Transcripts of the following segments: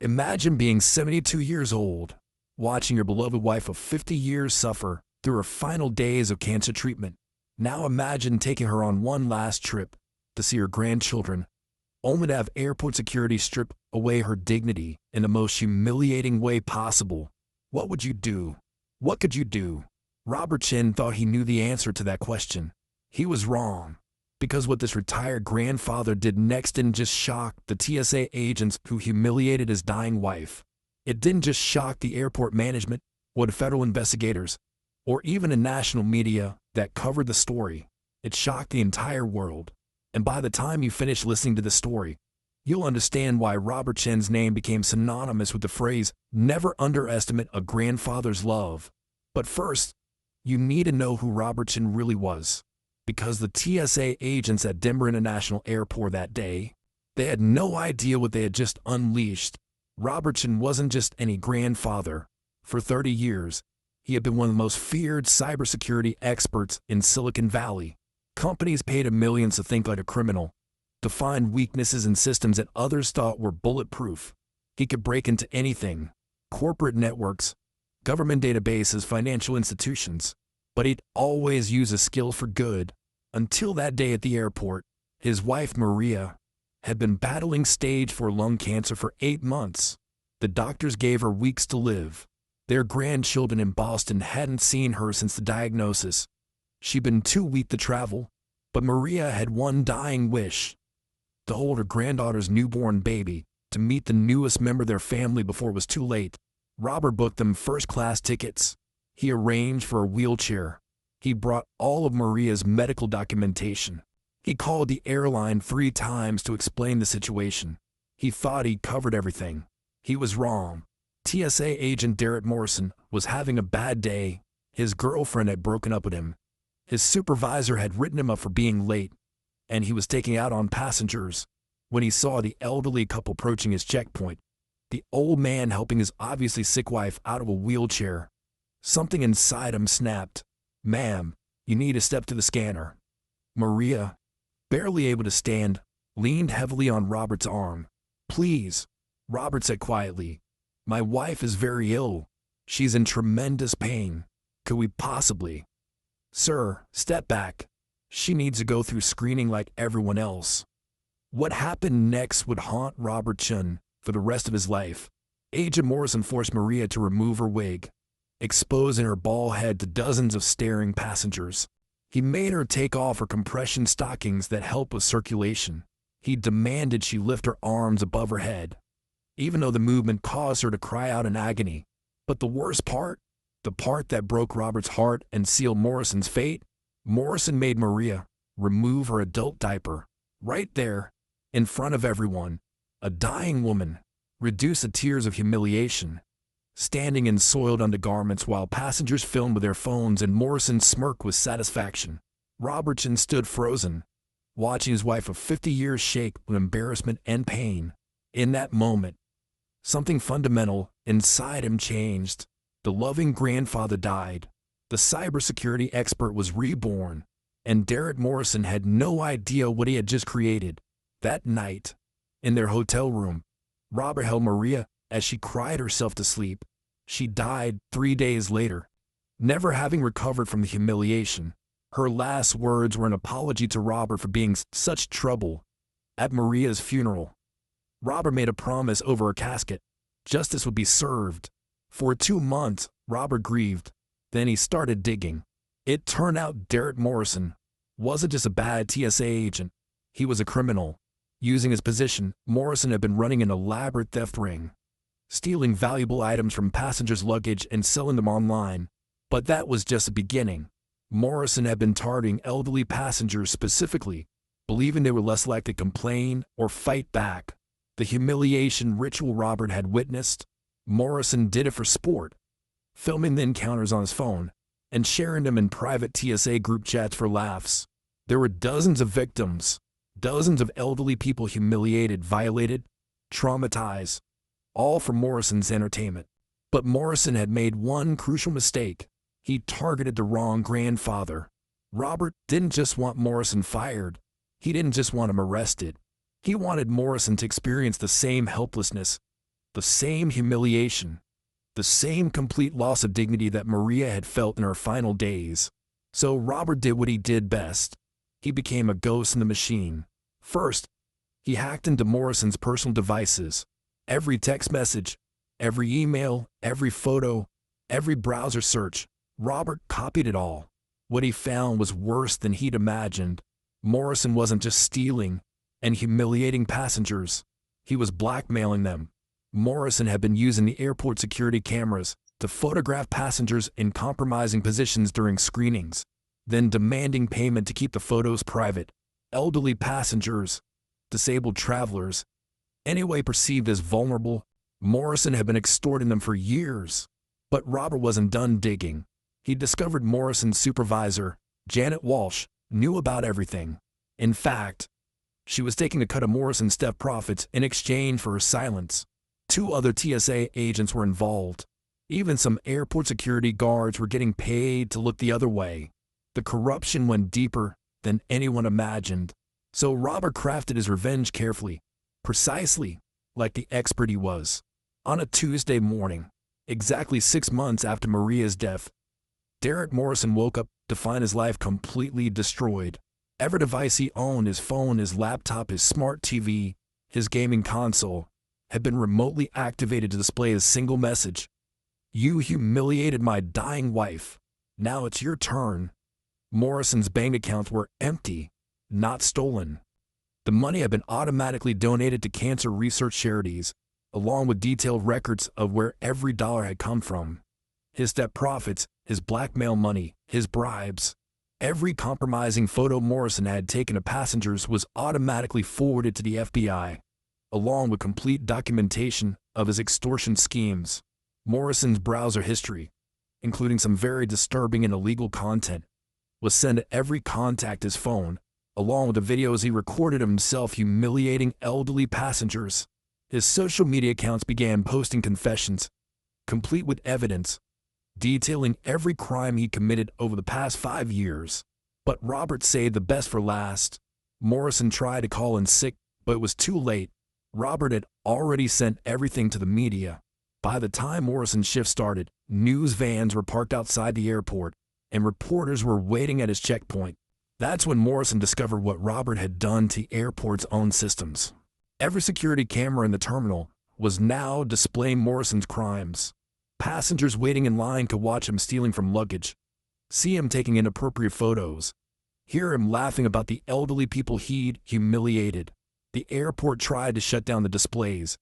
Imagine being 72 years old, watching your beloved wife of 50 years suffer through her final days of cancer treatment. Now imagine taking her on one last trip to see her grandchildren, only to have airport security strip away her dignity in the most humiliating way possible. What would you do? What could you do? Robert Chen thought he knew the answer to that question. He was wrong, because what this retired grandfather did next didn't just shock the TSA agents who humiliated his dying wife. It didn't just shock the airport management or the federal investigators, or even the national media that covered the story. It shocked the entire world. And by the time you finish listening to the story, you'll understand why Robert Chen's name became synonymous with the phrase, "Never underestimate a grandfather's love." But first, you need to know who Robert Chen really was. Because the TSA agents at Denver International Airport that day, they had no idea what they had just unleashed. Robert Chen wasn't just any grandfather. For 30 years, he had been one of the most feared cybersecurity experts in Silicon Valley. Companies paid him millions to think like a criminal, to find weaknesses in systems that others thought were bulletproof. He could break into anything: corporate networks, government databases, financial institutions. But he'd always use his skills for good. Until that day at the airport, his wife Maria had been battling stage 4 lung cancer for 8 months. The doctors gave her weeks to live. Their grandchildren in Boston hadn't seen her since the diagnosis. She'd been too weak to travel, but Maria had one dying wish: to hold her granddaughter's newborn baby, to meet the newest member of their family before it was too late. Robert booked them first-class tickets. He arranged for a wheelchair. He brought all of Maria's medical documentation. He called the airline 3 times to explain the situation. He thought he'd covered everything. He was wrong. TSA agent Derek Morrison was having a bad day. His girlfriend had broken up with him. His supervisor had written him up for being late, and he was taking out on passengers when he saw the elderly couple approaching his checkpoint. The old man helping his obviously sick wife out of a wheelchair. Something inside him snapped. "Ma'am, you need to step to the scanner." Maria, barely able to stand, leaned heavily on Robert's arm. "Please," Robert said quietly. "My wife is very ill. She's in tremendous pain. Could we possibly—" "Sir, step back. She needs to go through screening like everyone else." What happened next would haunt Robert Chen for the rest of his life. Agent Morrison forced Maria to remove her wig, exposing her bald head to dozens of staring passengers. He made her take off her compression stockings that help with circulation. He demanded she lift her arms above her head, even though the movement caused her to cry out in agony. But the worst part, the part that broke Robert's heart and sealed Morrison's fate, Morrison made Maria remove her adult diaper, right there, in front of everyone. A dying woman, reduced to tears of humiliation, standing in soiled undergarments while passengers filmed with their phones, and Morrison smirked with satisfaction. Robert Chen stood frozen, watching his wife of 50 years shake with embarrassment and pain. In that moment, something fundamental inside him changed. The loving grandfather died. The cybersecurity expert was reborn, and Derek Morrison had no idea what he had just created. That night, in their hotel room, Robert held Maria as she cried herself to sleep. She died 3 days later, never having recovered from the humiliation. Her last words were an apology to Robert for being such trouble. At Maria's funeral, Robert made a promise over her casket: justice would be served. For 2 months, Robert grieved. Then he started digging. It turned out Derek Morrison wasn't just a bad TSA agent. He was a criminal. Using his position, Morrison had been running an elaborate theft ring, stealing valuable items from passengers' luggage and selling them online. But that was just the beginning. Morrison had been targeting elderly passengers specifically, believing they were less likely to complain or fight back. The humiliation ritual Robert had witnessed, Morrison did it for sport, filming the encounters on his phone and sharing them in private TSA group chats for laughs. There were dozens of victims, dozens of elderly people humiliated, violated, traumatized, all for Morrison's entertainment. But Morrison had made one crucial mistake. He targeted the wrong grandfather. Robert didn't just want Morrison fired. He didn't just want him arrested. He wanted Morrison to experience the same helplessness, the same humiliation, the same complete loss of dignity that Maria had felt in her final days. So Robert did what he did best. He became a ghost in the machine. First, he hacked into Morrison's personal devices. Every text message, every email, every photo, every browser search, Robert copied it all. What he found was worse than he'd imagined. Morrison wasn't just stealing and humiliating passengers. He was blackmailing them. Morrison had been using the airport security cameras to photograph passengers in compromising positions during screenings, then demanding payment to keep the photos private. Elderly passengers, disabled travelers, anyway perceived as vulnerable, Morrison had been extorting them for years. But Robert wasn't done digging. He discovered Morrison's supervisor, Janet Walsh, knew about everything. In fact, she was taking a cut of Morrison's theft profits in exchange for her silence. 2 other TSA agents were involved. Even some airport security guards were getting paid to look the other way. The corruption went deeper than anyone imagined. So Robert crafted his revenge carefully, precisely like the expert he was. On a Tuesday morning, exactly 6 months after Maria's death, Derek Morrison woke up to find his life completely destroyed. Every device he owned, his phone, his laptop, his smart TV, his gaming console, had been remotely activated to display a single message. "You humiliated my dying wife. Now it's your turn." Morrison's bank accounts were empty, not stolen. The money had been automatically donated to cancer research charities, along with detailed records of where every dollar had come from. His theft profits, his blackmail money, his bribes. Every compromising photo Morrison had taken of passengers was automatically forwarded to the FBI, along with complete documentation of his extortion schemes. Morrison's browser history, including some very disturbing and illegal content, was sent to every contact his phone, along with the videos he recorded of himself humiliating elderly passengers. His social media accounts began posting confessions, complete with evidence, detailing every crime he committed over the past 5 years. But Robert saved the best for last. Morrison tried to call in sick, but it was too late. Robert had already sent everything to the media. By the time Morrison's shift started, news vans were parked outside the airport, and reporters were waiting at his checkpoint. That's when Morrison discovered what Robert had done to the airport's own systems. Every security camera in the terminal was now displaying Morrison's crimes. Passengers waiting in line could watch him stealing from luggage, see him taking inappropriate photos, hear him laughing about the elderly people he'd humiliated. The airport tried to shut down the displays,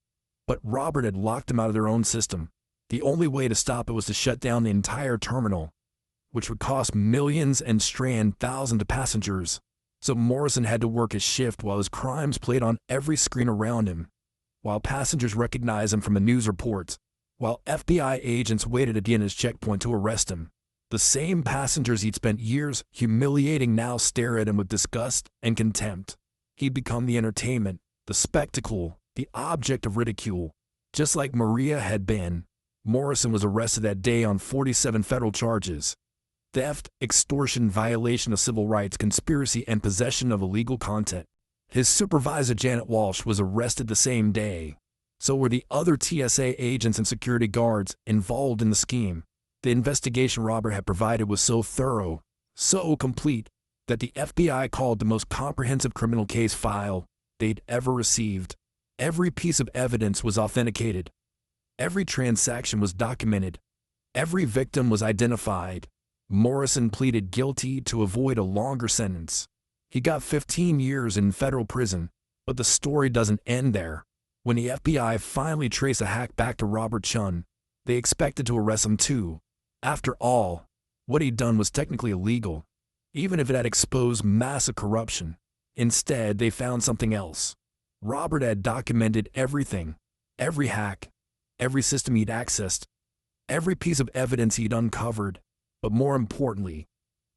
but Robert had locked them out of their own system. The only way to stop it was to shut down the entire terminal, which would cost millions and strand thousands of passengers. So Morrison had to work his shift while his crimes played on every screen around him, while passengers recognized him from the news reports, while FBI agents waited at the end of his checkpoint to arrest him. The same passengers he'd spent years humiliating now stare at him with disgust and contempt. He'd become the entertainment, the spectacle, the object of ridicule. Just like Maria had been, Morrison was arrested that day on 47 federal charges: theft, extortion, violation of civil rights, conspiracy, and possession of illegal content. His supervisor, Janet Walsh, was arrested the same day. So were the other TSA agents and security guards involved in the scheme. The investigation Robert had provided was so thorough, so complete, that the FBI called the most comprehensive criminal case file they'd ever received. Every piece of evidence was authenticated. Every transaction was documented. Every victim was identified. Morrison pleaded guilty to avoid a longer sentence. He got 15 years in federal prison, but the story doesn't end there. When the FBI finally traced a hack back to Robert Chen, they expected to arrest him too. After all, what he'd done was technically illegal, even if it had exposed massive corruption. Instead, they found something else. Robert had documented everything, every hack, every system he'd accessed, every piece of evidence he'd uncovered. But more importantly,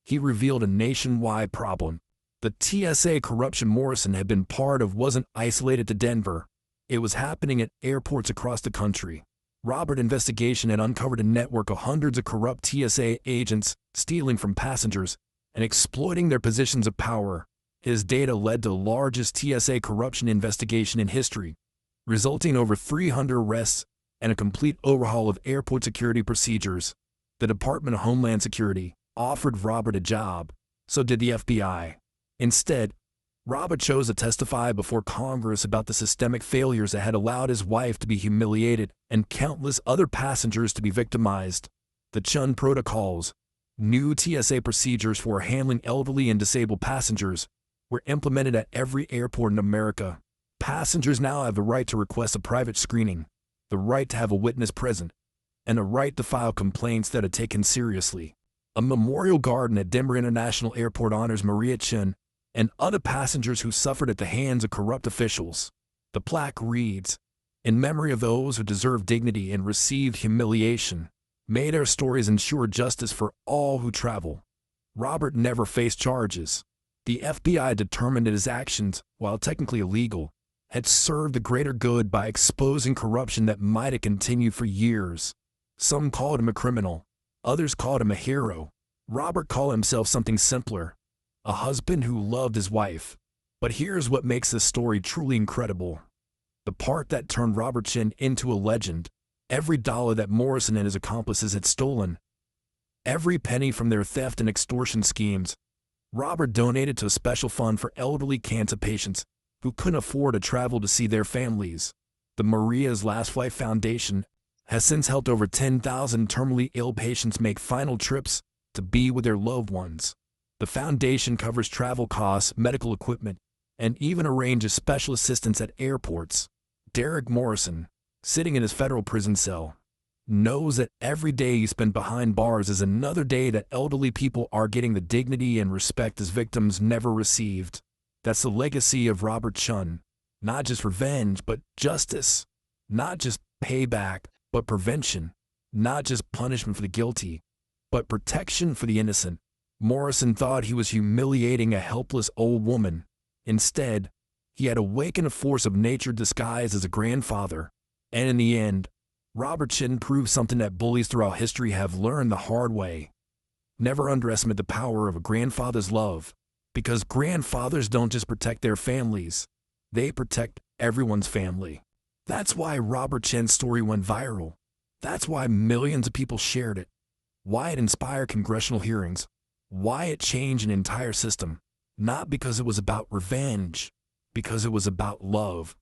he revealed a nationwide problem. The TSA corruption Morrison had been part of wasn't isolated to Denver. It was happening at airports across the country. Robert's investigation had uncovered a network of hundreds of corrupt TSA agents stealing from passengers and exploiting their positions of power. His data led to the largest TSA corruption investigation in history. resulting in over 300 arrests and a complete overhaul of airport security procedures. The Department of Homeland Security offered Robert a job, so did the FBI. Instead, Robert chose to testify before Congress about the systemic failures that had allowed his wife to be humiliated and countless other passengers to be victimized. The Chen protocols, new TSA procedures for handling elderly and disabled passengers, were implemented at every airport in America. Passengers now have the right to request a private screening, the right to have a witness present, and a right to file complaints that are taken seriously. A memorial garden at Denver International Airport honors Robert Chen and other passengers who suffered at the hands of corrupt officials. The plaque reads, "In memory of those who deserve dignity and received humiliation, may their stories ensure justice for all who travel." Robert never faced charges. The FBI determined that his actions, while technically illegal, had served the greater good by exposing corruption that might have continued for years. Some called him a criminal. Others called him a hero. Robert called himself something simpler, a husband who loved his wife. But here's what makes this story truly incredible. The part that turned Robert Chen into a legend. Every dollar that Morrison and his accomplices had stolen, every penny from their theft and extortion schemes, Robert donated to a special fund for elderly cancer patients who couldn't afford to travel to see their families. The Maria's Last Flight Foundation has since helped over 10,000 terminally ill patients make final trips to be with their loved ones. The foundation covers travel costs, medical equipment, and even arranges special assistance at airports. Derek Morrison, sitting in his federal prison cell, knows that every day he spent behind bars is another day that elderly people are getting the dignity and respect his victims never received. That's the legacy of Robert Chen. Not just revenge, but justice. Not just payback, but prevention. Not just punishment for the guilty, but protection for the innocent. Morrison thought he was humiliating a helpless old woman. Instead, he had awakened a force of nature disguised as a grandfather. And in the end, Robert Chen proved something that bullies throughout history have learned the hard way. Never underestimate the power of a grandfather's love, because grandfathers don't just protect their families, they protect everyone's family. That's why Robert Chen's story went viral. That's why millions of people shared it. Why it inspired congressional hearings. Why it changed an entire system. Not because it was about revenge, because it was about love.